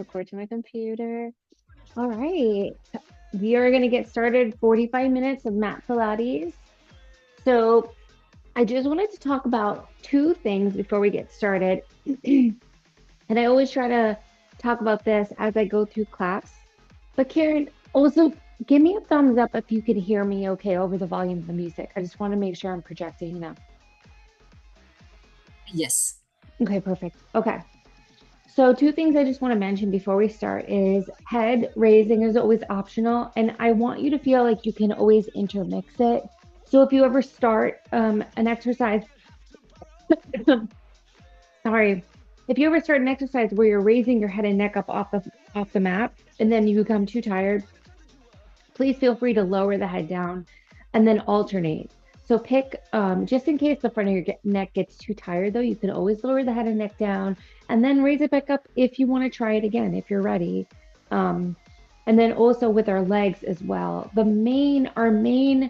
record to my computer. All right. We are going to get started 45 minutes of mat Pilates. So I just wanted to talk about two things before we get started. And I always try to talk about this as I go through class. But Karen, also give me a thumbs up if you can hear me okay over the volume of the music. I just want to make sure I'm projecting enough. Yes. Okay, perfect. Okay. So two things I just want to mention before we start is head raising is always optional, and I want you to feel like you can always intermix it. So if you ever start an exercise, sorry, if you ever start an exercise where you're raising your head and neck up off the mat, and then you become too tired, please feel free to lower the head down and then alternate. So pick, just in case the front of your neck gets too tired, though, you can always lower the head and neck down and then raise it back up if you want to try it again, if you're ready. Um, and then also with our legs as well. Our main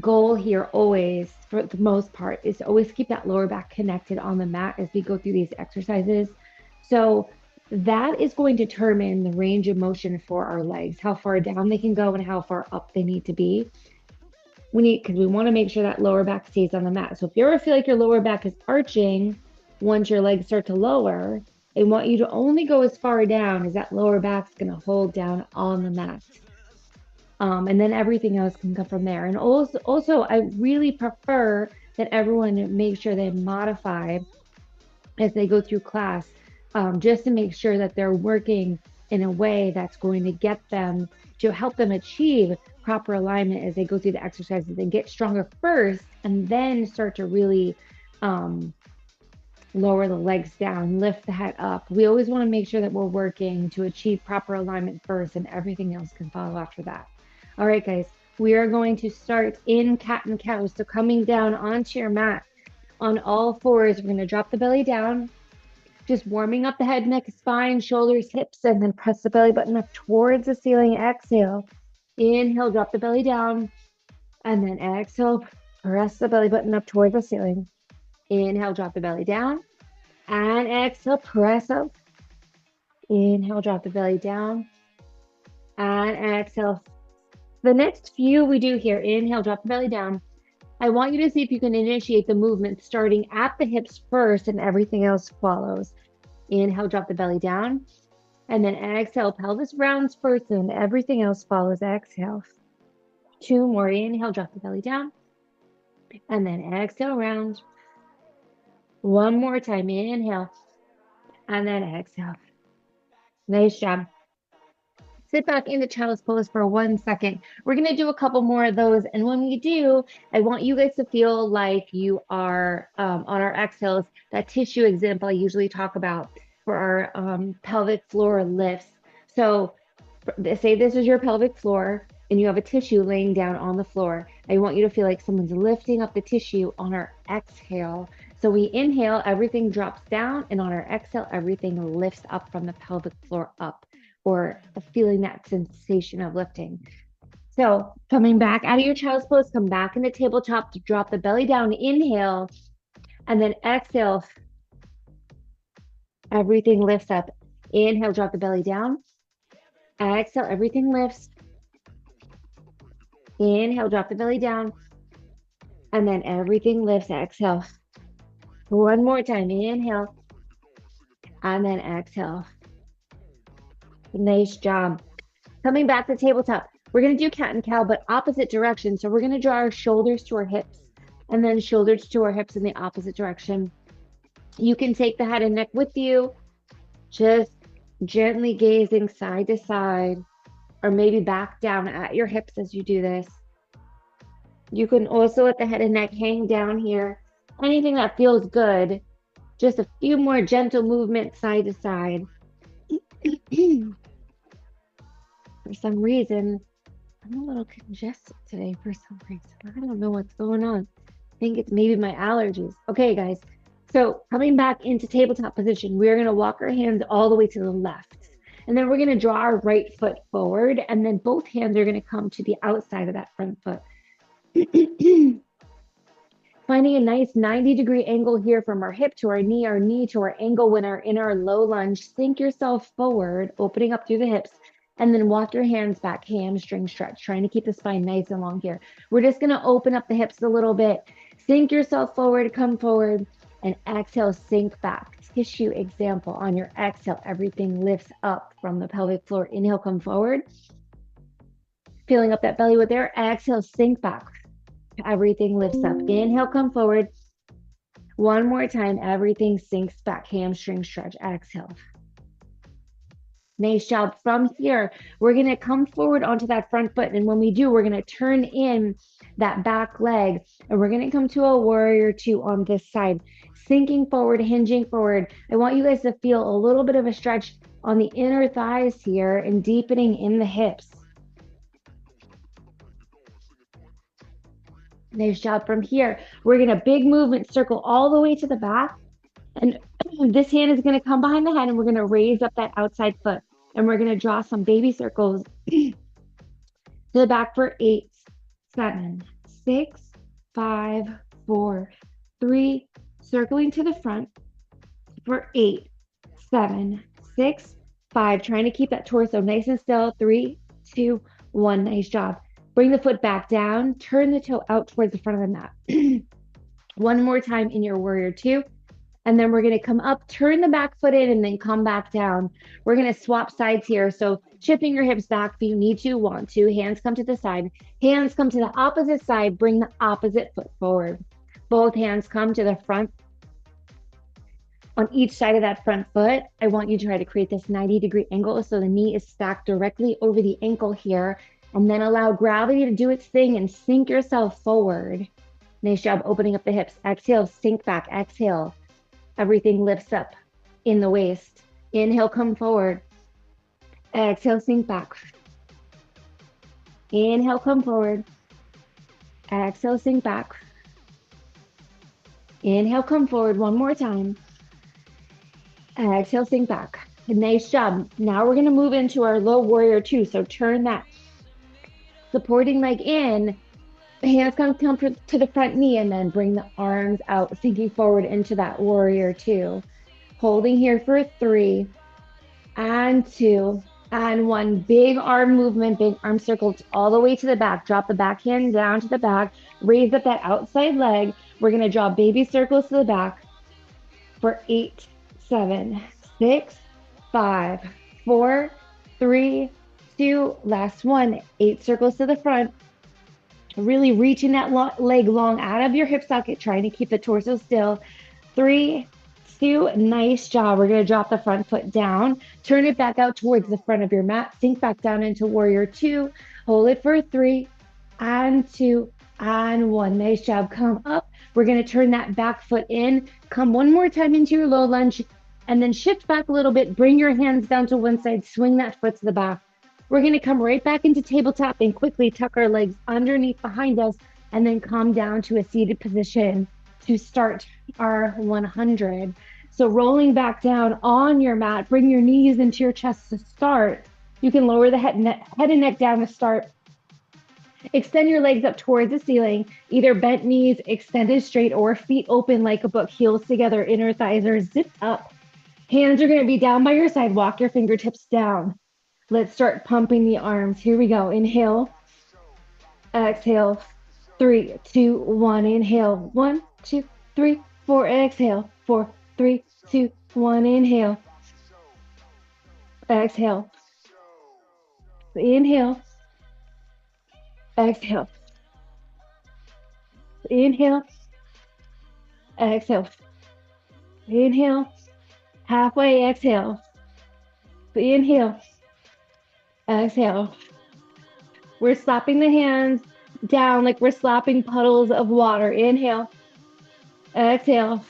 goal here always, for the most part, is to always keep that lower back connected on the mat as we go through these exercises. So that is going to determine the range of motion for our legs, how far down they can go and how far up they need to be. Because we want to make sure that lower back stays on the mat. So if you ever feel like your lower back is arching once your legs start to lower, I want you to only go as far down as that lower back's going to hold down on the mat. And then everything else can come from there. And also, I really prefer that everyone make sure they modify as they go through class, just to make sure that they're working in a way that's going to get them to help them achieve proper alignment as they go through the exercises and get stronger first, and then start to really lower the legs down, lift the head up. We always want to make sure that we're working to achieve proper alignment first, and everything else can follow after that. All right, guys, we are going to start in cat and cow. So coming down onto your mat on all fours, we're going to drop the belly down, just warming up the head, neck, spine, shoulders, hips, and then press the belly button up towards the ceiling. Exhale. Inhale, drop the belly down. And then exhale, press the belly button up towards the ceiling. Inhale, drop the belly down. And exhale, press up. Inhale, drop the belly down. And exhale. The next few we do here, inhale, drop the belly down. I want you to see if you can initiate the movement starting at the hips first and everything else follows. Inhale, drop the belly down. And then exhale, pelvis rounds first and everything else follows. Exhale. Two more. Inhale, drop the belly down. And then exhale, round. One more time. Inhale. And then exhale. Nice job. Sit back into child's pose for 1 second. We're going to do a couple more of those. And when we do, I want you guys to feel like you are on our exhales, that tissue example I usually talk about for our pelvic floor lifts. So say this is your pelvic floor and you have a tissue laying down on the floor. I want you to feel like someone's lifting up the tissue on our exhale. So we inhale, everything drops down, and on our exhale, everything lifts up from the pelvic floor up, or feeling that sensation of lifting. So coming back out of your child's pose, come back into tabletop to drop the belly down, inhale, and then exhale. Everything lifts up. Inhale, drop the belly down. Exhale, everything lifts. Inhale, drop the belly down. And then everything lifts. Exhale. One more time. Inhale. And then exhale. Nice job. Coming back to tabletop. We're going to do cat and cow, but opposite direction. So we're going to draw our shoulders to our hips and then shoulders to our hips in the opposite direction. You can take the head and neck with you, just gently gazing side to side, or maybe back down at your hips as you do this. You can also let the head and neck hang down here. Anything that feels good. Just a few more gentle movements side to side. For some reason, I'm a little congested today for some reason. I don't know what's going on. I think it's maybe my allergies. Okay, guys. So coming back into tabletop position, we're going to walk our hands all the way to the left. And then we're going to draw our right foot forward. And then both hands are going to come to the outside of that front foot. Finding a nice 90-degree angle here from our hip to our knee to our ankle when we're in our low lunge. Sink yourself forward, opening up through the hips, and then walk your hands back, hamstring stretch, trying to keep the spine nice and long here. We're just going to open up the hips a little bit. Sink yourself forward, come forward, and exhale, sink back. Tissue example. On your exhale, everything lifts up from the pelvic floor. Inhale, come forward. Filling up that belly with air. Exhale, sink back. Everything lifts up. Inhale, come forward. One more time. Everything sinks back. Hamstring stretch. Exhale. Nice job. From here, we're going to come forward onto that front foot. And when we do, we're going to turn in that back leg. And we're going to come to a warrior two on this side. Sinking forward, hinging forward. I want you guys to feel a little bit of a stretch on the inner thighs here and deepening in the hips. Nice job. From here, we're going to big movement, circle all the way to the back. And this hand is going to come behind the head and we're going to raise up that outside foot. And we're going to draw some baby circles to the back for 8, 7, 6, 5, 4, 3, circling to the front for 8, 7, 6, 5. Trying to keep that torso nice and still. 3, 2, 1. Nice job. Bring the foot back down. Turn the toe out towards the front of the mat. One more time in your warrior two. And then we're going to come up, turn the back foot in, and then come back down. We're going to swap sides here. So shifting your hips back if you need to, want to. Hands come to the side. Hands come to the opposite side. Bring the opposite foot forward. Both hands come to the front. On each side of that front foot, I want you to try to create this 90-degree angle so the knee is stacked directly over the ankle here. And then allow gravity to do its thing and sink yourself forward. Nice job opening up the hips. Exhale, sink back. Exhale. Everything lifts up in the waist. Inhale, come forward. Exhale, sink back. Inhale, come forward. Exhale, sink back. Inhale, come forward one more time. Exhale, sink back. Nice job. Now we're going to move into our low warrior two. So turn that supporting leg in. Hands come to the front knee and then bring the arms out, sinking forward into that warrior two. Holding here for 3 and 2 and 1. Big arm movement, big arm circles all the way to the back. Drop the back hand down to the back. Raise up that outside leg. We're going to draw baby circles to the back for 8, 7, 6, 5, 4, 3, 2. Last one. 8 circles to the front. Really reaching that leg long out of your hip socket, trying to keep the torso still. 3, 2, nice job. We're going to drop the front foot down, turn it back out towards the front of your mat, sink back down into warrior two, hold it for 3 and 2 and 1. Nice job. Come up. We're going to turn that back foot in, come one more time into your low lunge, and then shift back a little bit. Bring your hands down to one side, swing that foot to the back. We're going to come right back into tabletop and quickly tuck our legs underneath behind us and then come down to a seated position to start our 100. So rolling back down on your mat, bring your knees into your chest to start. You can lower the head and neck down to start. Extend your legs up towards the ceiling, either bent knees, extended straight, or feet open like a book, heels together, inner thighs are zipped up. Hands are going to be down by your side. Walk your fingertips down. Let's start pumping the arms. Here we go. Inhale. Exhale. 3, 2, 1. Inhale. 1, 2, 3, 4. Exhale. 4, 3, 2, 1. Inhale. Exhale. Inhale. Exhale. Inhale. Exhale. Inhale. Halfway. Exhale. Inhale. Exhale. We're slapping the hands down like we're slapping puddles of water. Inhale. Exhale.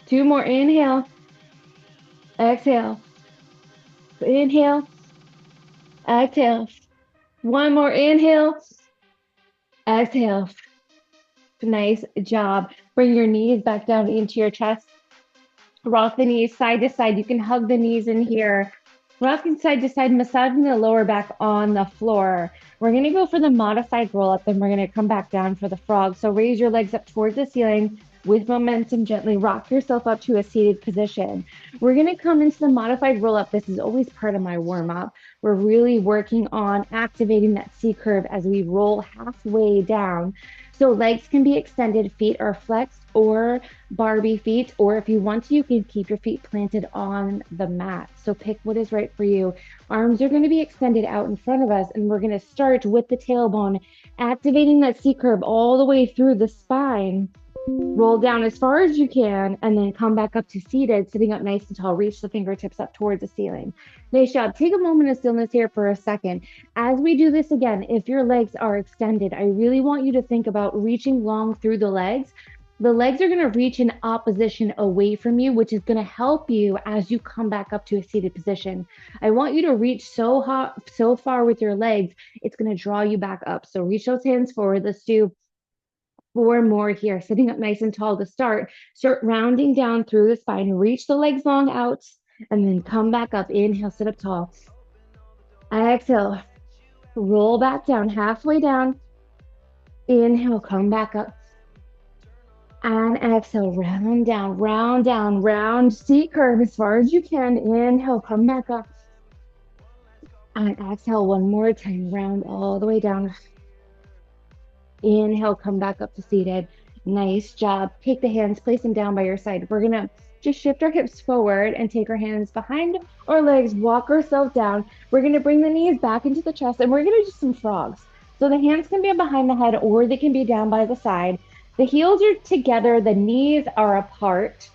2 more. Inhale. Exhale. Inhale. Exhale. 1 more. Inhale. Exhale. Nice job. Bring your knees back down into your chest. Rock the knees side to side. You can hug the knees in here. Rocking side to side, massaging the lower back on the floor. We're going to go for the modified roll up, then we're going to come back down for the frog. So raise your legs up towards the ceiling with momentum. Gently rock yourself up to a seated position. We're going to come into the modified roll up. This is always part of my warm up. We're really working on activating that C curve as we roll halfway down. So legs can be extended, feet are flexed or Barbie feet, or if you want to, you can keep your feet planted on the mat. So pick what is right for you. Arms are going to be extended out in front of us, and we're going to start with the tailbone, activating that C curve all the way through the spine. Roll down as far as you can, and then come back up to seated, sitting up nice and tall. Reach the fingertips up towards the ceiling. Nice job. Take a moment of stillness here for a second. As we do this again, if your legs are extended, I really want you to think about reaching long through the legs. The legs are going to reach in opposition away from you, which is going to help you as you come back up to a seated position. I want you to reach so far with your legs, it's going to draw you back up. So reach those hands forward. Let's do 4 more here, sitting up nice and tall to start. Start rounding down through the spine. Reach the legs long out and then come back up. Inhale, sit up tall. Exhale, roll back down, halfway down. Inhale, come back up. And exhale, round down, round C curve as far as you can. Inhale, come back up. And exhale one more time, round all the way down. Inhale, come back up to seated. Nice job. Take the hands, place them down by your side. We're gonna just shift our hips forward and take our hands behind our legs, walk ourselves down. We're gonna bring the knees back into the chest and we're gonna do some frogs. So the hands can be behind the head or they can be down by the side. The heels are together, the knees are apart.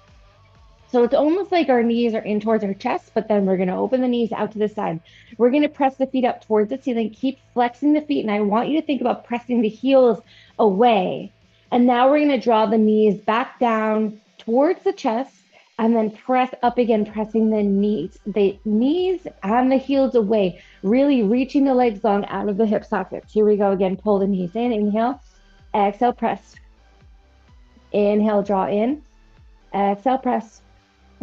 So it's almost like our knees are in towards our chest, but then we're going to open the knees out to the side. We're going to press the feet up towards the ceiling, keep flexing the feet. And I want you to think about pressing the heels away. And now we're going to draw the knees back down towards the chest and then press up again, pressing the knees and the heels away, really reaching the legs long out of the hip sockets. Here we go again. Pull the knees in, inhale, exhale, press. Inhale, draw in, exhale, press.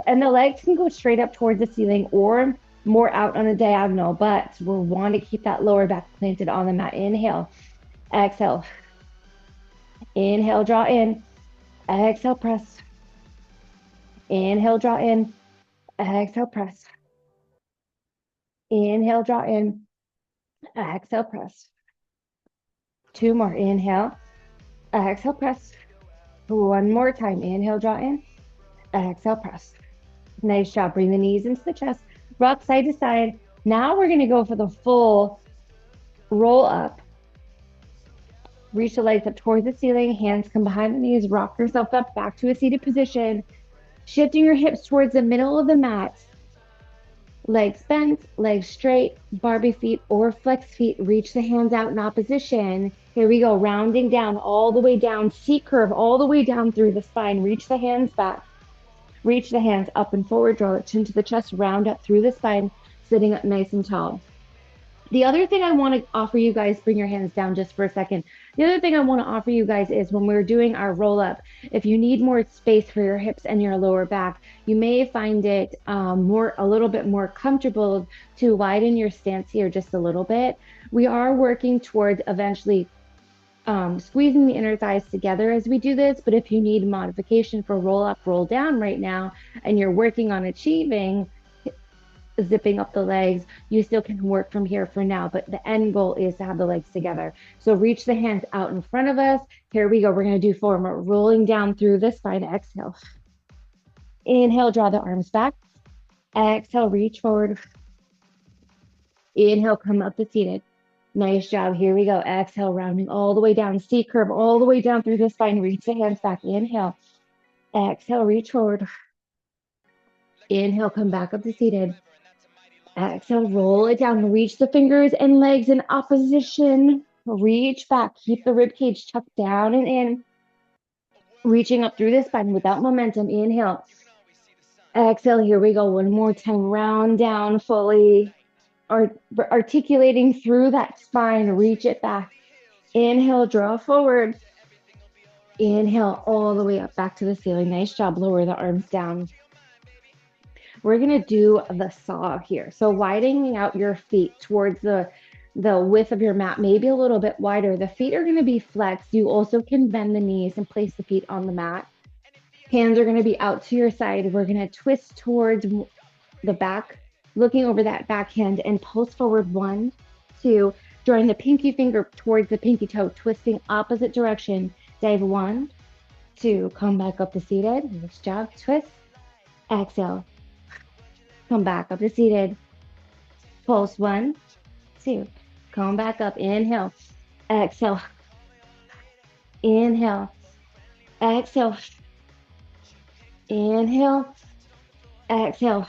And the legs can go straight up towards the ceiling or more out on a diagonal, but we'll want to keep that lower back planted on the mat. Inhale, exhale. Inhale, draw in. Exhale, press. Inhale, draw in. Exhale, press. Inhale, draw in. Exhale, press. 2 more. Inhale. Exhale, press. 1 more time. Inhale, draw in. Exhale, press. Nice job. Bring the knees into the chest. Rock side to side. Now we're going to go for the full roll up. Reach the legs up towards the ceiling. Hands come behind the knees. Rock yourself up back to a seated position. Shifting your hips towards the middle of the mat. Legs bent, legs straight, Barbie feet or flex feet. Reach the hands out in opposition. Here we go. Rounding down all the way down. C curve all the way down through the spine. Reach the hands back. Reach the hands up and forward, draw the chin to the chest, round up through the spine, sitting up nice and tall. The other thing I want to offer you guys, bring your hands down just for a second. The other thing I want to offer you guys is when we're doing our roll up, if you need more space for your hips and your lower back, you may find it a little bit more comfortable to widen your stance here just a little bit. We are working towards eventually squeezing the inner thighs together as we do this. But if you need modification for roll up, roll down right now, and you're working on achieving zipping up the legs, you still can work from here for now. But the end goal is to have the legs together. So reach the hands out in front of us. Here we go. We're going to do 4 more. Rolling down through the spine. Exhale. Inhale, draw the arms back. Exhale, reach forward. Inhale, come up to seated. Nice job. Here we go. Exhale, rounding all the way down. C curve all the way down through the spine. Reach the hands back. Inhale. Exhale, reach forward. Inhale, come back up to seated. Exhale, roll it down. Reach the fingers and legs in opposition. Reach back. Keep the rib cage tucked down and in. Reaching up through the spine without momentum. Inhale. Exhale. Here we go. 1 more time. Round down fully. Articulating through that spine. Reach it back. Inhale, draw forward. Inhale all the way up back to the ceiling. Nice job. Lower the arms down. we're gonna do the saw here. So widening out your feet towards the width of your mat, maybe a little bit wider. The feet are gonna be flexed. You also can bend the knees and place the feet on the mat. Hands are gonna be out to your side. We're gonna twist towards the back, looking over that backhand and pulse forward 1, 2, drawing the pinky finger towards the pinky toe, twisting opposite direction. Dive 1, 2, come back up to seated. Nice job. Twist. Exhale. Come back up to seated. Pulse 1, 2. Come back up. Inhale. Exhale. Inhale. Exhale. Inhale. Exhale.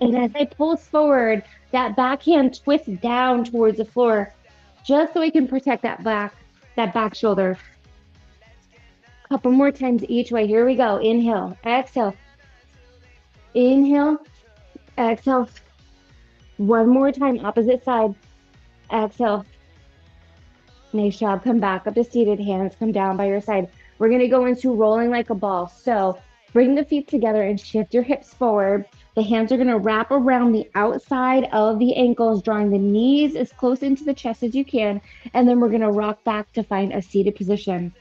And as I pulse forward, that backhand twists down towards the floor, just so we can protect that back shoulder. Couple more times each way. Here we go. Inhale. Exhale. Inhale. Exhale. One more time. Opposite side. Exhale. Nice job. Come back up to seated. Hands come down by your side. We're going to go into rolling like a ball. So bring the feet together and shift your hips forward. The hands are going to wrap around the outside of the ankles, drawing the knees as close into the chest as you can. And then we're going to rock back to find a seated position.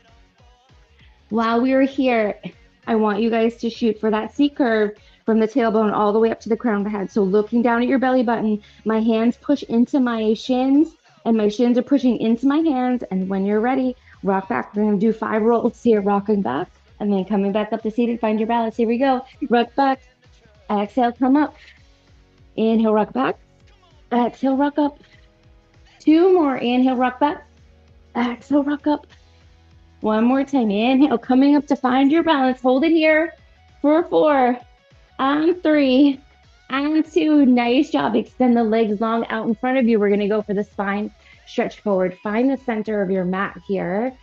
While we are here, I want you guys to shoot for that C curve from the tailbone all the way up to the crown of the head. So looking down at your belly button, my hands push into my shins and my shins are pushing into my hands. And when you're ready, rock back. We're going to do 5 rolls here, rocking back and then coming back up to seated. Find your balance. Here we go. Rock back. Exhale, come up. Inhale, rock back. Exhale, rock up. 2 more. Inhale, rock back. Exhale, rock up. 1 more time. Inhale, coming up to find your balance. Hold it here for 4 and 3 and 2. Nice job. Extend the legs long out in front of you. We're going to go for the spine stretch forward. Find the center of your mat here.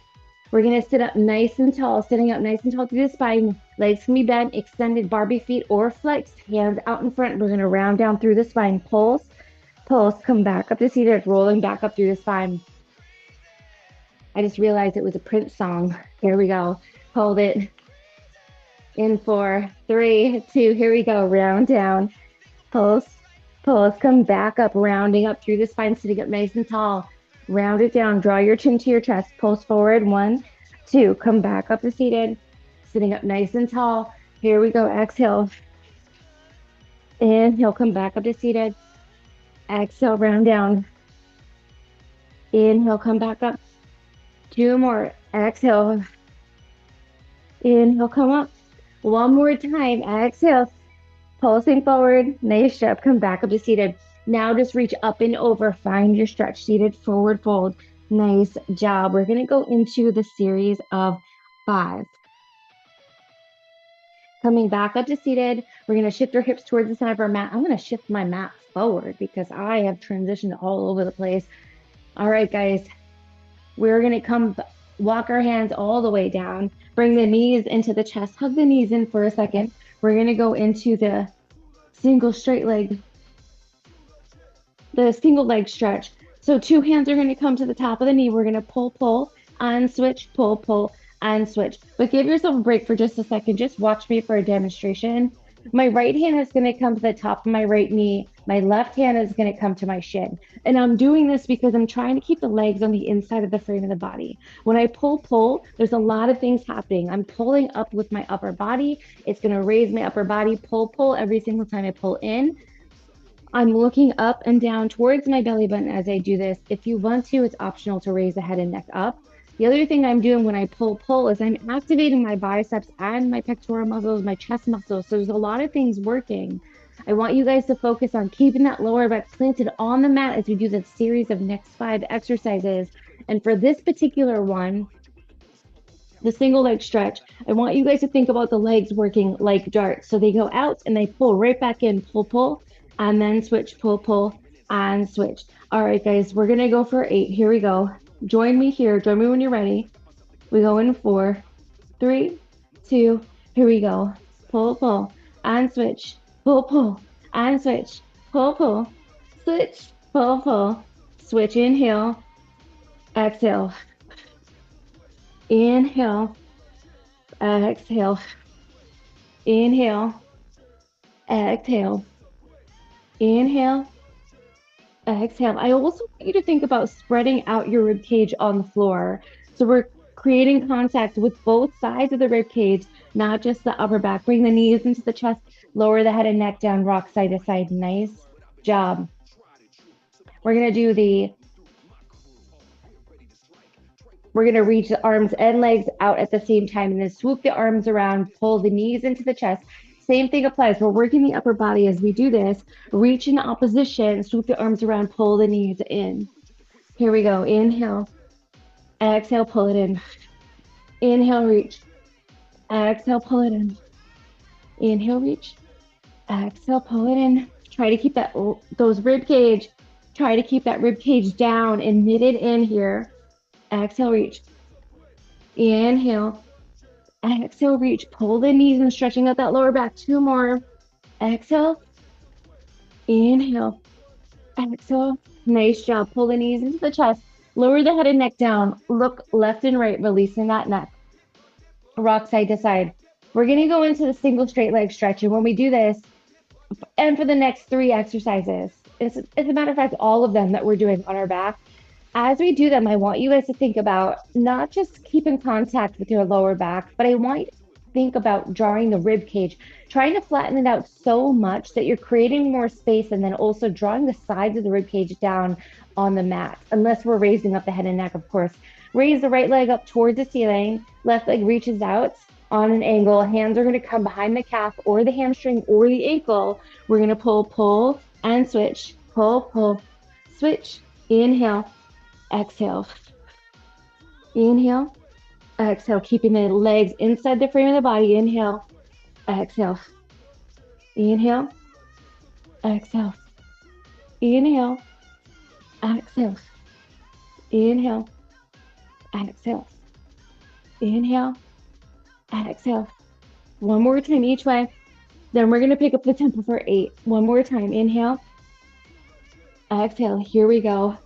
We're going to sit up nice and tall, sitting up nice and tall through the spine. Legs can be bent, extended Barbie feet or flexed. Hands out in front. We're going to round down through the spine. Pulse, pulse, come back up to seated, rolling back up through the spine. I just realized it was a Prince song. Here we go. Hold it. In 4, 3, 2. Here we go. Round down. Pulse, pulse. Come back up, rounding up through the spine, sitting up nice and tall. Round it down. Draw your chin to your chest. Pulse forward. 1, 2. Come back up to seated. Sitting up nice and tall. Here we go. Exhale. Inhale. Come back up to seated. Exhale. Round down. Inhale. Come back up. 2 more. Exhale. Inhale, come up. 1 more time. Exhale. Pulsing forward. Nice job. Come back up to seated. Now just reach up and over. Find your stretch. Seated forward fold. Nice job. We're going to go into the series of 5. Coming back up to seated. We're going to shift our hips towards the center of our mat. I'm going to shift my mat forward because I have transitioned all over the place. All right, guys. We're going to walk our hands all the way down, bring the knees into the chest, hug the knees in for a second. We're going to go into the single leg stretch. So 2 hands are going to come to the top of the knee. We're going to pull, and switch, pull, and switch. But give yourself a break for just a second. Just watch me for a demonstration. My right hand is going to come to the top of my right knee. My left hand is going to come to my shin. And I'm doing this because I'm trying to keep the legs on the inside of the frame of the body. When I pull, there's a lot of things happening. I'm pulling up with my upper body. It's going to raise my upper body. Pull every single time I pull in. I'm looking up and down towards my belly button as I do this. If you want to, it's optional to raise the head and neck up. The other thing I'm doing when I pull is I'm activating my biceps and my pectoral muscles, my chest muscles. So there's a lot of things working. I want you guys to focus on keeping that lower back planted on the mat as we do this series of next 5 exercises. And for this particular one, the single leg stretch, I want you guys to think about the legs working like darts. So they go out and they pull right back in, pull, and then switch, pull, and switch. All right, guys, we're going to go for 8. Here we go. Join me here. Join me when you're ready. We go in 4, 3, 2. Here we go. Pull, and switch. Pull, and switch. Pull, switch. Pull, switch. Inhale. Exhale. Inhale. Exhale. Inhale. Exhale. Inhale. Exhale. I also want you to think about spreading out your rib cage on the floor. So we're creating contact with both sides of the rib cage, not just the upper back. Bring the knees into the chest, lower the head and neck down, rock side to side. Nice job. We're going to do we're going to reach the arms and legs out at the same time and then swoop the arms around, pull the knees into the chest. Same thing applies. We're working the upper body as we do this. Reach in opposition, swoop the arms around, pull the knees in. Here we go. Inhale. Exhale, pull it in. Inhale, reach. Exhale, pull it in. Inhale, reach. Exhale, pull it in. Try to keep those rib cage. Try to keep that rib cage down and knitted in here. Exhale, reach. Inhale. Exhale, reach. Pull the knees and stretching out that lower back. 2 more. Exhale. Inhale. Exhale. Nice job. Pull the knees into the chest. Lower the head and neck down. Look left and right, releasing that neck. Rock side to side. We're going to go into the single straight leg stretch. And when we do this, and for the next 3 exercises, it's a matter of fact, all of them that we're doing on our back, as we do them, I want you guys to think about not just keeping contact with your lower back, but I want you to think about drawing the rib cage, trying to flatten it out so much that you're creating more space and then also drawing the sides of the rib cage down on the mat, unless we're raising up the head and neck, of course. Raise the right leg up towards the ceiling, left leg reaches out on an angle. Hands are going to come behind the calf or the hamstring or the ankle. We're going to pull, and switch. Pull, switch. Inhale. Exhale. Inhale. Exhale. Keeping the legs inside the frame of the body. Inhale. Exhale. Inhale. Exhale. Inhale. Exhale. Inhale. Exhale. Inhale. Exhale. One more time each way. Then we're going to pick up the tempo for 8. One more time. Inhale. Exhale. Here we go.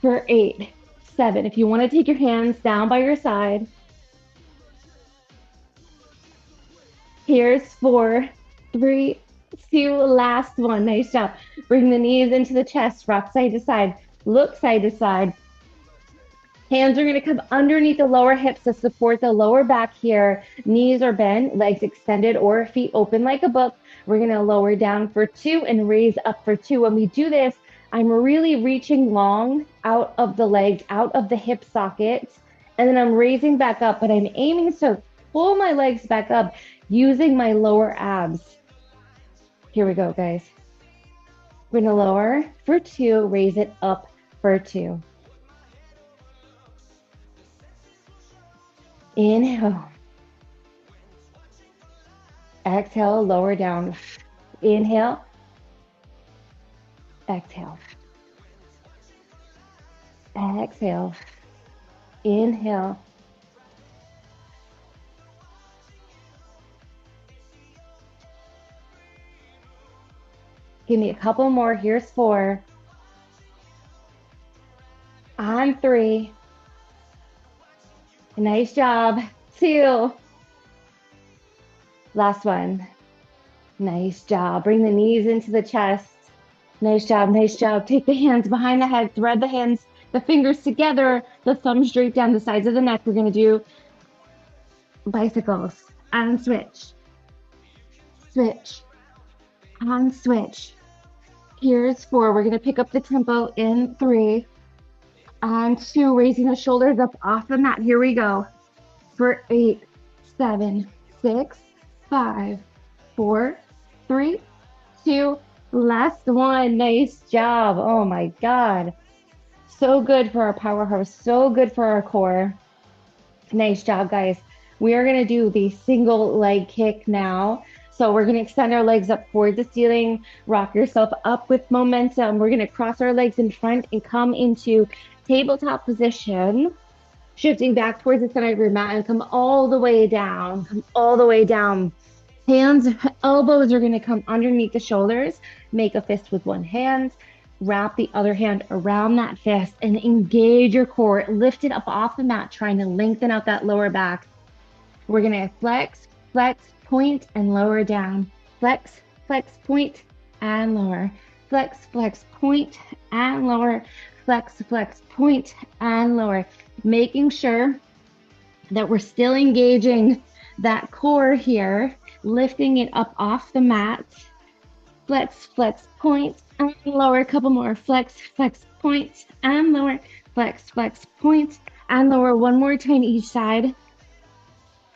For 8, 7. If you want to take your hands down by your side. Here's 4, 3, 2, last one. Nice job. Bring the knees into the chest, rock side to side, look side to side. Hands are going to come underneath the lower hips to support the lower back here. Knees are bent, legs extended, or feet open like a book. We're going to lower down for 2 and raise up for 2. When we do this, I'm really reaching long out of the legs, out of the hip sockets, and then I'm raising back up, but I'm aiming to pull my legs back up using my lower abs. Here we go, guys. We're going to lower for 2, raise it up for 2. Inhale. Exhale, lower down. Inhale. Exhale. Exhale. Inhale. Give me a couple more. Here's 4. On 3. Nice job. 2. Last one. Nice job. Bring the knees into the chest. Nice job. Nice job. Take the hands behind the head. Thread the fingers together. The thumbs straight down the sides of the neck. We're going to do bicycles. And switch. Switch. And switch. Here's 4. We're going to pick up the tempo in 3. And 2. Raising the shoulders up off the mat. Here we go. For 8, 7, 6, 5, 4, 3, 2, last one. Nice job. Oh my God. So good for our powerhouse. So good for our core. Nice job, guys. We are going to do the single leg kick now. So we're going to extend our legs up towards the ceiling. Rock yourself up with momentum. We're going to cross our legs in front and come into tabletop position. Shifting back towards the center of your mat and come all the way down. Come all the way down. Hands, elbows are going to come underneath the shoulders. Make a fist with one hand. Wrap the other hand around that fist and engage your core. Lift it up off the mat, trying to lengthen out that lower back. We're going to flex, point, and lower down. Flex, flex, point, and lower. Flex, flex, point, and lower. Flex, flex, point, and lower. Making sure that we're still engaging that core here, lifting it up off the mat. Flex, flex, point, and lower. A couple more. Flex, flex, point, and lower. Flex, flex, point, and lower. One more time each side.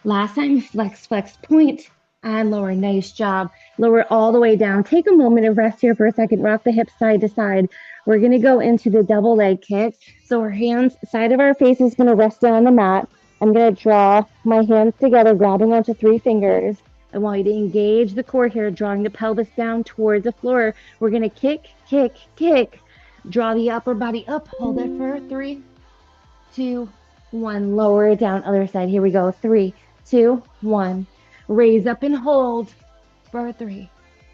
Last time, flex, flex, point, and lower. Nice job. Lower all the way down. Take a moment of rest here for a second. Rock the hips side to side. We're going to go into the double leg kick. So our hands, side of our face is going to rest down on the mat. I'm going to draw my hands together, grabbing onto 3 fingers. I want you to engage the core here, drawing the pelvis down towards the floor. We're going to kick, kick, kick. Draw the upper body up. Hold it for 3, 2, 1. Lower it down. Other side. Here we go. 3, 2, 1. Raise up and hold for 3,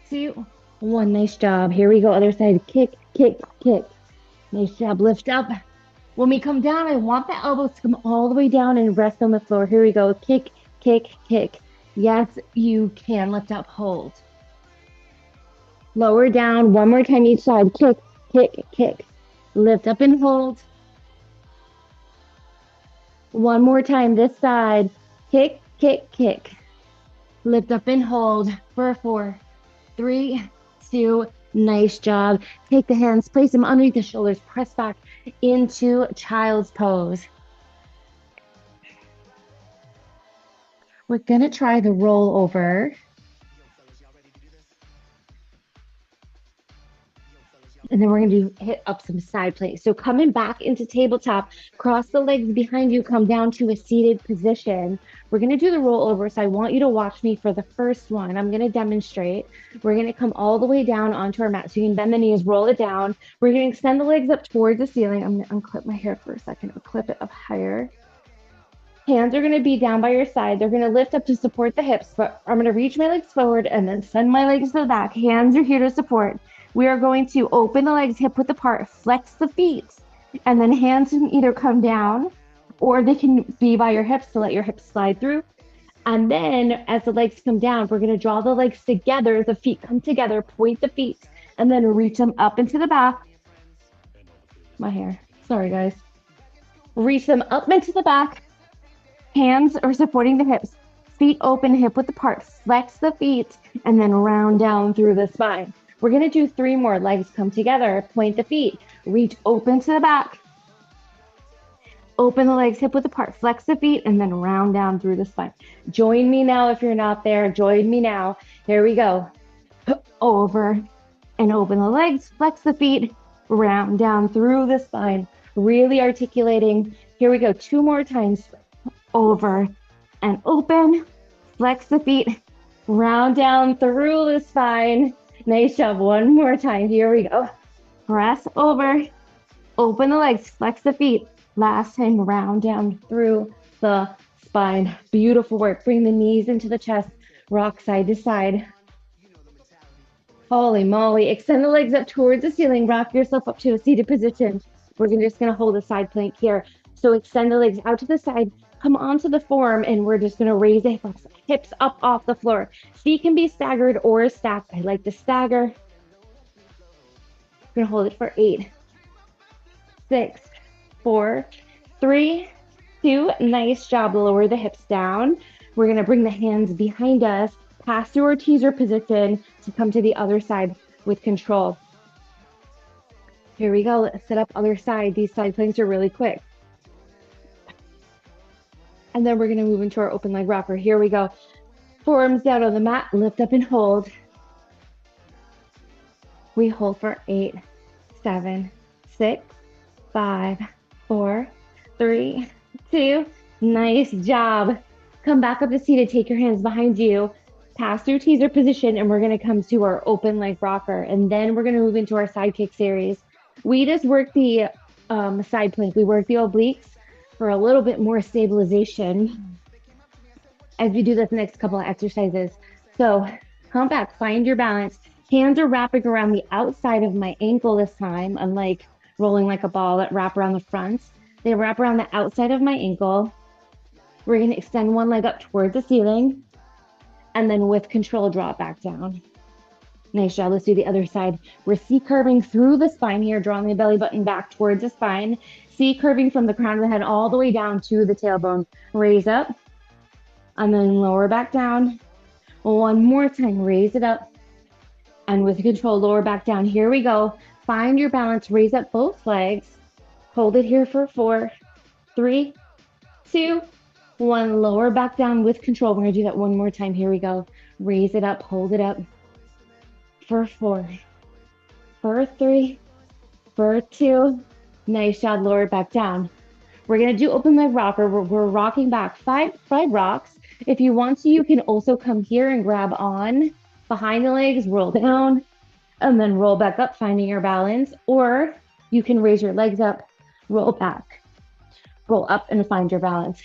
2, 1. Nice job. Here we go. Other side. Kick, kick, kick. Nice job. Lift up. When we come down, I want the elbows to come all the way down and rest on the floor. Here we go. Kick, kick, kick. Yes, you can. Lift up. Hold. Lower down. One more time each side. Kick, kick, kick. Lift up and hold. One more time this side. Kick, kick, kick. Lift up and hold for 4, 3, 2. Nice job. Take the hands, place them underneath the shoulders, press back into child's pose. We're going to try the roll over. And then we're going to hit up some side planks. So coming back into tabletop, cross the legs behind you, come down to a seated position. We're going to do the roll over. So I want you to watch me for the first one. I'm going to demonstrate. We're going to come all the way down onto our mat. So you can bend the knees, roll it down. We're going to extend the legs up towards the ceiling. I'm going to unclip my hair for a second. I'll clip it up higher. Hands are going to be down by your side. They're going to lift up to support the hips, but I'm going to reach my legs forward and then send my legs to the back. Hands are here to support. We are going to open the legs hip width apart, flex the feet, and then hands can either come down or they can be by your hips to let your hips slide through. And then as the legs come down, we're going to draw the legs together. The feet come together, point the feet, and then reach them up into the back. My hair. Sorry, guys. Reach them up into the back. Hands are supporting the hips. Feet open, hip width apart. Flex the feet, and then round down through the spine. We're going to do 3 more. Legs come together, point the feet, reach open to the back. Open the legs hip width apart, flex the feet, and then round down through the spine. Join me now if you're not there. Join me now. Here we go. Over and open the legs, flex the feet, round down through the spine. Really articulating. Here we go. 2 more times. Over and open, flex the feet, round down through the spine. Nice job. 1 more time. Here we go. Press over, open the legs, flex the feet. Last time, round down through the spine. Beautiful work. Bring the knees into the chest. Rock side to side. Holy moly. Extend the legs up towards the ceiling. Rock yourself up to a seated position. We're just going to hold a side plank here. So extend the legs out to the side. Come onto the forearm, and we're just going to raise the hips up off the floor. Feet can be staggered or stacked. I like to stagger. We're going to hold it for 8, 6, 4, 3, 2. Nice job. Lower the hips down. We're going to bring the hands behind us, pass through our teaser position to come to the other side with control. Here we go. Let's set up other side. These side planks are really quick. And then we're going to move into our open leg rocker. Here we go. Forearms down on the mat, lift up and hold. We hold for 8, 7, 6, 5, 4, 3, 2. Nice job. Come back up to seated. Take your hands behind you. Pass through teaser position, and we're going to come to our open leg rocker. And then we're going to move into our side kick series. We just work the side plank. We work the obliques for a little bit more stabilization as we do this next couple of exercises. So come back, find your balance. Hands are wrapping around the outside of my ankle this time, unlike rolling like a ball that wrap around the front. They wrap around the outside of my ankle. We're going to extend one leg up towards the ceiling, and then with control, draw it back down. Nice job. Let's do the other side. We're C curving through the spine here, drawing the belly button back towards the spine. C curving from the crown of the head all the way down to the tailbone. Raise up and then lower back down. One more time. Raise it up and with control, lower back down. Here we go. Find your balance. Raise up both legs. Hold it here for 4, 3, 2, 1. Lower back down with control. We're going to do that one more time. Here we go. Raise it up. Hold it up for 4, for 3, for 2. Nice job. Lower it back down. We're going to do open leg rocker. We're rocking back five rocks. If you want to, you can also come here and grab on behind the legs, roll down, and then roll back up, finding your balance. Or you can raise your legs up, roll back, roll up, and find your balance.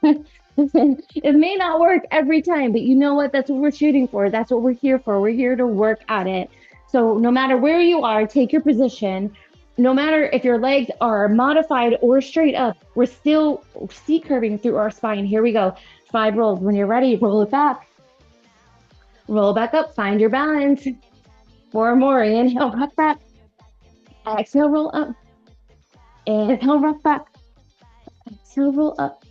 It may not work every time, but you know what? That's what we're shooting for. That's what we're here for. We're here to work at it. So no matter where you are, take your position. No matter if your legs are modified or straight up, we're still C curving through our spine. Here we go. 5 rolls. When you're ready, roll it back. Roll back up. Find your balance. 4 more. Inhale, rock back. Exhale, roll up. Inhale, rock back. Exhale, roll up.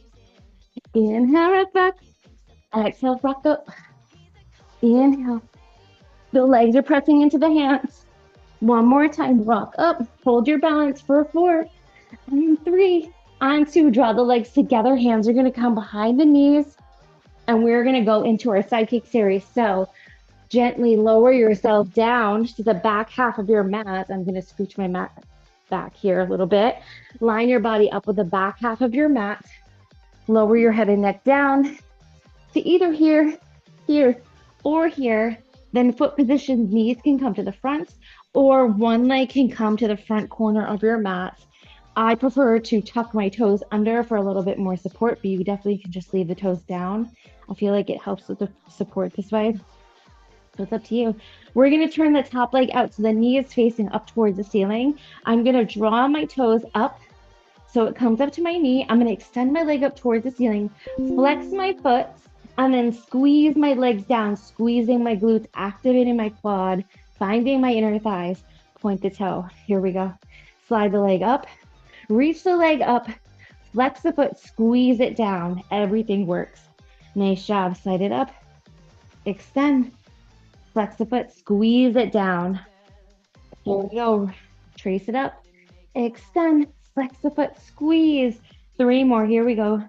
Inhale, rock back. Exhale, rock up. Inhale. The legs are pressing into the hands. One more time. Rock up. Hold your balance for 4 and 3 and 2. Draw the legs together. Hands are going to come behind the knees. And we're going to go into our side kick series. So gently lower yourself down to the back half of your mat. I'm going to scooch my mat back here a little bit. Line your body up with the back half of your mat. Lower your head and neck down to either here, here, or here. Then foot position, knees can come to the front, or one leg can come to the front corner of your mat. I prefer to tuck my toes under for a little bit more support, but you definitely can just leave the toes down. I feel like it helps with the support this way. So it's up to you. We're going to turn the top leg out so the knee is facing up towards the ceiling. I'm going to draw my toes up so it comes up to my knee. I'm going to extend my leg up towards the ceiling, flex my foot, and then squeeze my legs down, squeezing my glutes, activating my quad, finding my inner thighs. Point the toe. Here we go. Slide the leg up, reach the leg up, flex the foot, squeeze it down. Everything works. Nice job. Slide it up, extend, flex the foot, squeeze it down. Here we go. Trace it up, extend, flex the foot, squeeze. 3 more. Here we go.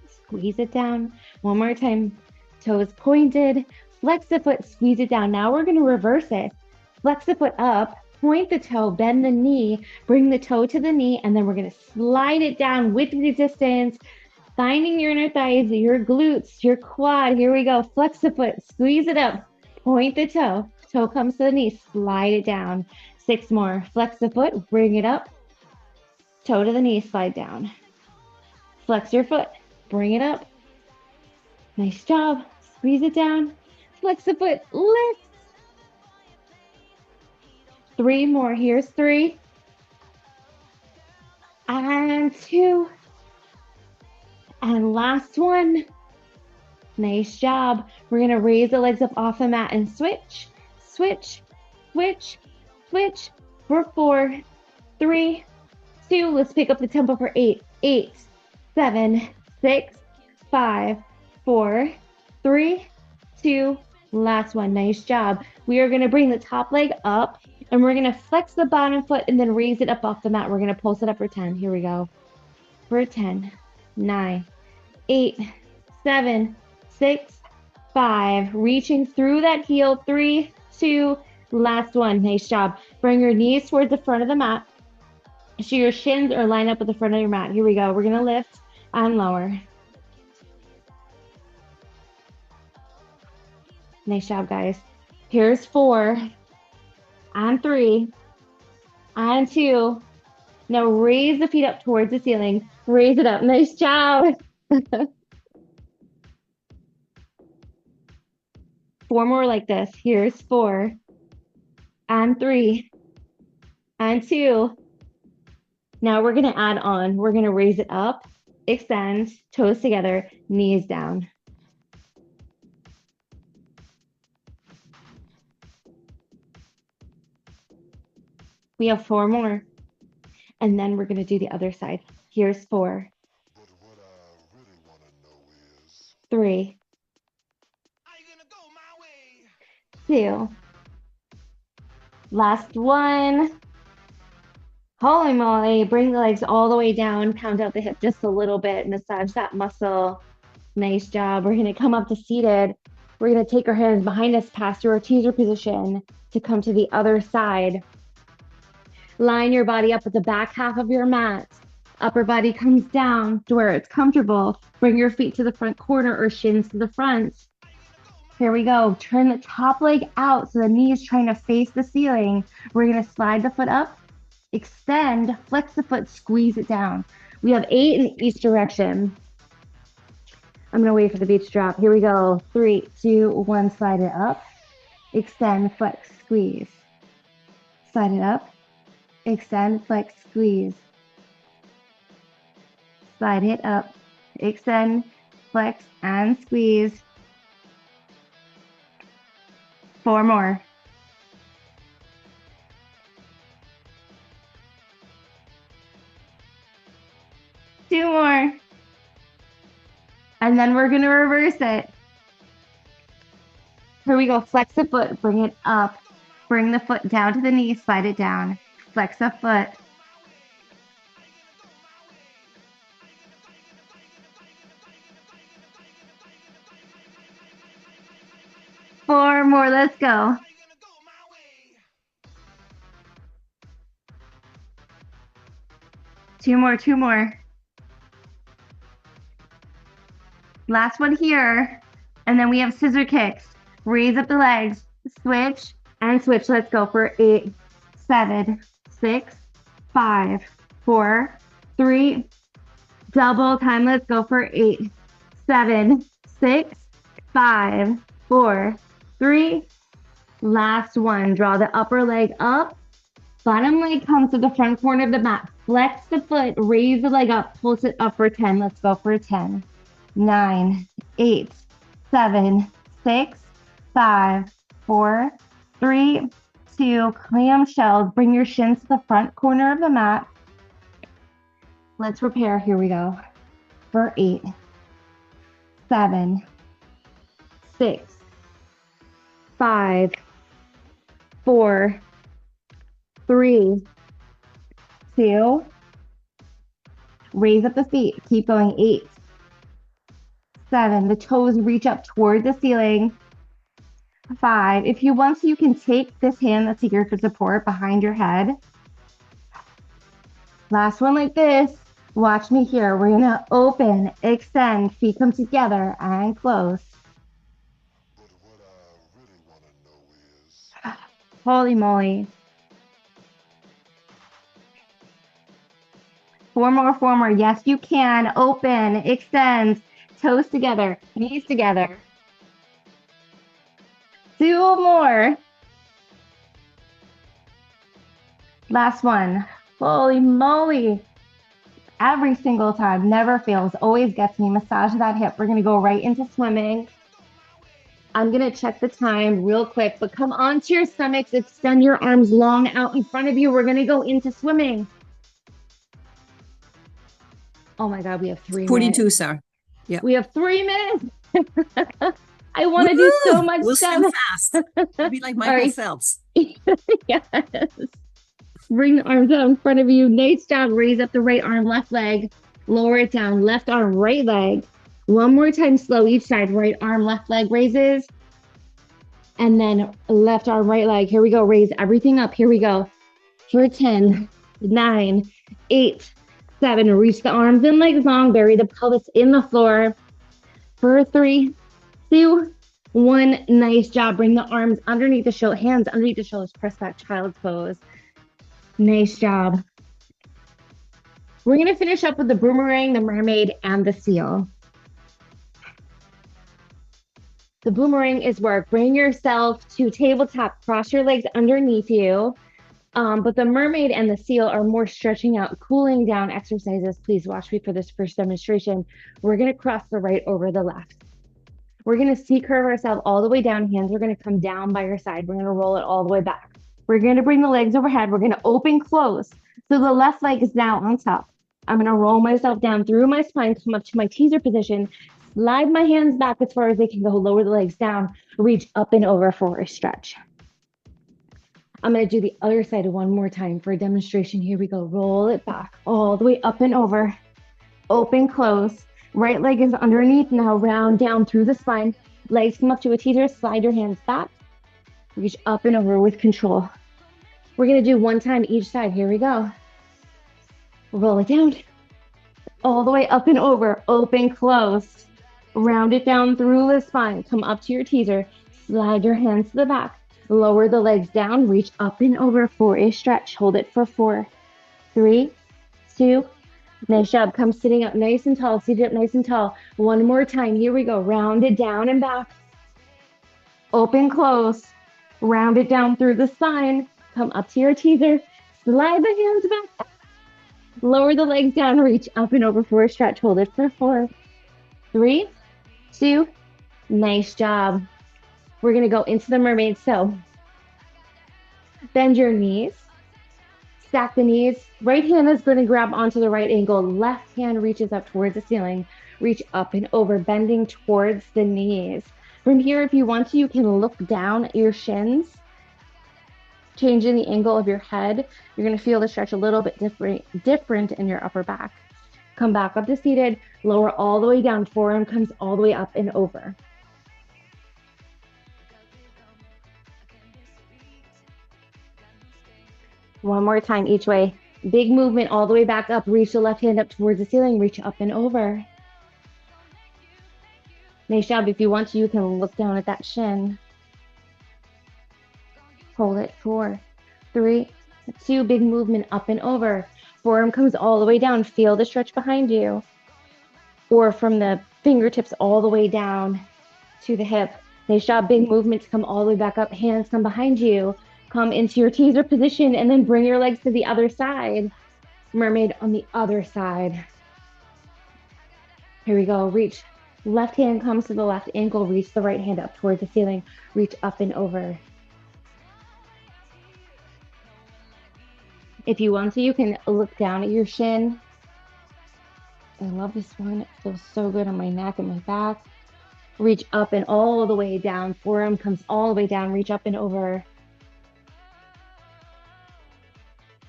Squeeze it down. One more time. Toes pointed. Flex the foot, squeeze it down. Now we're going to reverse it. Flex the foot up, point the toe, bend the knee, bring the toe to the knee, and then we're going to slide it down with resistance, finding your inner thighs, your glutes, your quad. Here we go. Flex the foot, squeeze it up, point the toe. Toe comes to the knee, slide it down. 6 more. Flex the foot, bring it up, toe to the knee, slide down. Flex your foot, bring it up. Nice job. Squeeze it down. Flex the foot, lift. 3 more. Here's 3. And 2. And last one. Nice job. We're going to raise the legs up off the mat and switch, switch, switch, switch for 4, 3, 2. Let's pick up the tempo for 8, 8, 7, 6, 5, 4, 3, 2. Last one. Nice job. We are going to bring the top leg up and we're going to flex the bottom foot and then raise it up off the mat. We're going to pulse it up for 10. Here we go. For 10, 9, 8, 7, 6, 5. Reaching through that heel. 3, 2. Last one. Nice job. Bring your knees towards the front of the mat. So your shins are lined up with the front of your mat. Here we go. We're going to lift and lower. Nice job, guys. Here's 4 and 3 and 2. Now raise the feet up towards the ceiling. Raise it up. Nice job. 4 more like this. Here's 4 and 3 and 2. Now we're going to add on. We're going to raise it up extend, toes together, knees down. We have 4 more, and then we're going to do the other side. Here's 4, But what I really want to know is, 3, are you gonna go my way? 2, last one. Holy moly, bring the legs all the way down, pound out the hip just a little bit, massage that muscle. Nice job. We're going to come up to seated. We're going to take our hands behind us past your teaser position to come to the other side. Line your body up with the back half of your mat. Upper body comes down to where it's comfortable. Bring your feet to the front corner or shins to the front. Here we go. Turn the top leg out so the knee is trying to face the ceiling. We're going to slide the foot up, extend, flex the foot, squeeze it down. We have 8 in each direction. I'm going to wait for the beat to drop. Here we go. 3, 2, 1, slide it up, extend, flex, squeeze. Slide it up, extend, flex, squeeze. Slide it up, extend, flex, and squeeze. 4 more. 2 more. And then we're going to reverse it. Here we go. Flex the foot, bring it up. Bring the foot down to the knee, slide it down. Flex the foot. 4 more. Let's go. 2 more, 2 more. Last one here. And then we have scissor kicks. Raise up the legs, switch, and switch. Let's go for 8, 7, 6, 5, 4, 3. Double time. Let's go for 8, 7, 6, 5, 4, 3. Last one. Draw the upper leg up. Bottom leg comes to the front corner of the mat. Flex the foot, raise the leg up, pulse it up for 10. Let's go for 10, 9, 8, 7, 6, 5, 4, 3, 2. Clamshells. Bring your shins to the front corner of the mat. Let's prepare. Here we go. For 8, 7, 6, 5, 4, 3, 2. Raise up the feet. Keep going. 8, 7. The toes reach up toward the ceiling. 5. If you want to, you can take this hand that's here for support behind your head. Last one like this. Watch me here. We're going to open, extend, feet come together, and close. But what I really want to know is, Holy moly. 4 more, 4 more. Yes, you can. Open, extend, toes together, knees together. 2 more. Last one. Holy moly. Every single time, never fails, always gets me. Massage that hip. We're going to go right into swimming. I'm going to check the time real quick, but come onto your stomachs, extend your arms long out in front of you. We're going to go into swimming. Oh my God, we have 3 minutes. 42, sir. Yeah. We have 3 minutes. I want to Woo! do so much We'll stuff. swim fast. We'll be like Michael right. Phelps. Yes. Bring the arms out in front of you. Nice job. Raise up the right arm, left leg. Lower it down. Left arm, right leg. One more time, slow each side. Right arm, left leg raises. And then left arm, right leg. Here we go. Raise everything up. Here we go. For 10, 9, 8, 7. Reach the arms and legs long. Bury the pelvis in the floor. For 3, 2, 1. Nice job. Bring the arms underneath the shoulder, hands underneath the shoulders. Press that child's pose. Nice job. We're going to finish up with the boomerang, the mermaid, and the seal. The boomerang is work. Bring yourself to tabletop. Cross your legs underneath you. But the mermaid and the seal are more stretching out, cooling down exercises. Please watch me for this first demonstration. We're going to cross the right over the left. We're going to C-curve ourselves all the way down. Hands are going to come down by your side. We're going to roll it all the way back. We're going to bring the legs overhead. We're going to open close. So the left leg is now on top. I'm going to roll myself down through my spine, come up to my teaser position, slide my hands back as far as they can go, lower the legs down, reach up and over for a stretch. I'm going to do the other side one more time for a demonstration. Here we go. Roll it back all the way up and over. Open, close. Right leg is underneath now. Round down through the spine. Legs come up to a teeter. Slide your hands back. Reach up and over with control. We're going to do one time each side. Here we go. Roll it down. All the way up and over. Open, close. Round it down through the spine. Come up to your teaser. Slide your hands to the back. Lower the legs down, reach up and over for a stretch. Hold it for 4, 3, 2. Nice job. Come sitting up nice and tall. Sit up nice and tall. One more time. Here we go. Round it down and back. Open, close. Round it down through the spine. Come up to your teaser. Slide the hands back. Lower the legs down. Reach up and over for a stretch. Hold it for 4, 3, 2. Nice job. We're going to go into the mermaid. So bend your knees, stack the knees. Right hand is going to grab onto the right ankle. Left hand reaches up towards the ceiling. Reach up and over, bending towards the knees. From here, if you want to, you can look down at your shins, changing the angle of your head. You're going to feel the stretch a little bit different in your upper back. Come back up to seated, lower all the way down. Forearm comes all the way up and over. One more time each way. Big movement all the way back up. Reach the left hand up towards the ceiling. Reach up and over. Nice job. If you want to, you can look down at that shin. Hold it. 4, 3, 2. Big movement up and over. Forearm comes all the way down. Feel the stretch behind you. Or from the fingertips all the way down to the hip. Nice job. Big movement to come all the way back up. Hands come behind you. Come into your teaser position and then bring your legs to the other side. Mermaid on the other side. Here we go. Reach. Left hand comes to the left ankle. Reach the right hand up towards the ceiling. Reach up and over. If you want to, you can look down at your shin. I love this one. It feels so good on my neck and my back. Reach up and all the way down. Forearm comes all the way down. Reach up and over.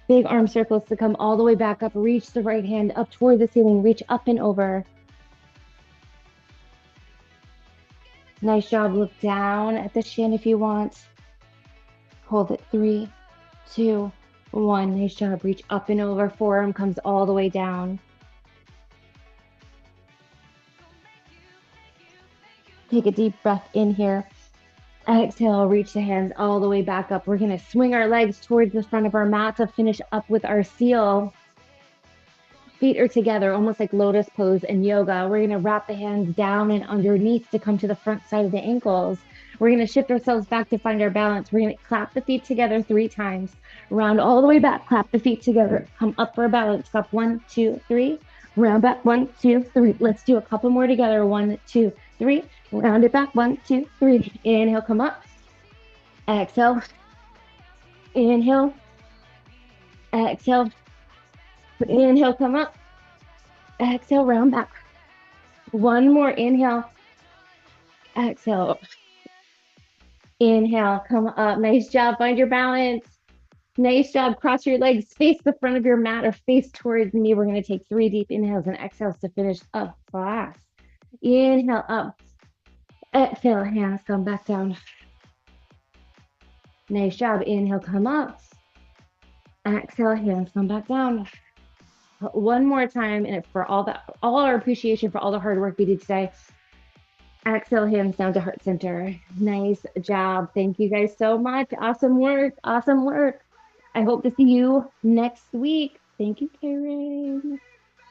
Big arm circles to come all the way back up. Reach the right hand up toward the ceiling. Reach up and over. Nice job. Look down at the shin if you want. Hold it. 3, 2, 1. Nice job. Reach up and over. Forearm comes all the way down. Take a deep breath in here. Exhale, reach the hands all the way back up. We're going to swing our legs towards the front of our mat to finish up with our seal. Feet are together, almost like lotus pose in yoga. We're going to wrap the hands down and underneath to come to the front side of the ankles. We're going to shift ourselves back to find our balance. We're going to clap the feet together 3 times. Round all the way back, clap the feet together. Come up for a balance. Clap 1, 2, 3. Round back 1, 2, 3. Let's do a couple more together. 1, 2, 3. Round it back. 1, 2, 3. Inhale, come up. Exhale. Inhale. Exhale. Inhale, come up. Exhale, round back. One more. Inhale. Exhale. Inhale, come up. Nice job. Find your balance. Nice job. Cross your legs. Face the front of your mat or face towards me. We're going to take 3 deep inhales and exhales to finish up class. Inhale, up. Exhale, hands come back down. Nice job. Inhale, come up. Exhale, hands come back down. One more time, and for all our appreciation for all the hard work we did today. Exhale, hands down to heart center. Nice job. Thank you guys so much. Awesome work. Awesome work. I hope to see you next week. Thank you, Karen.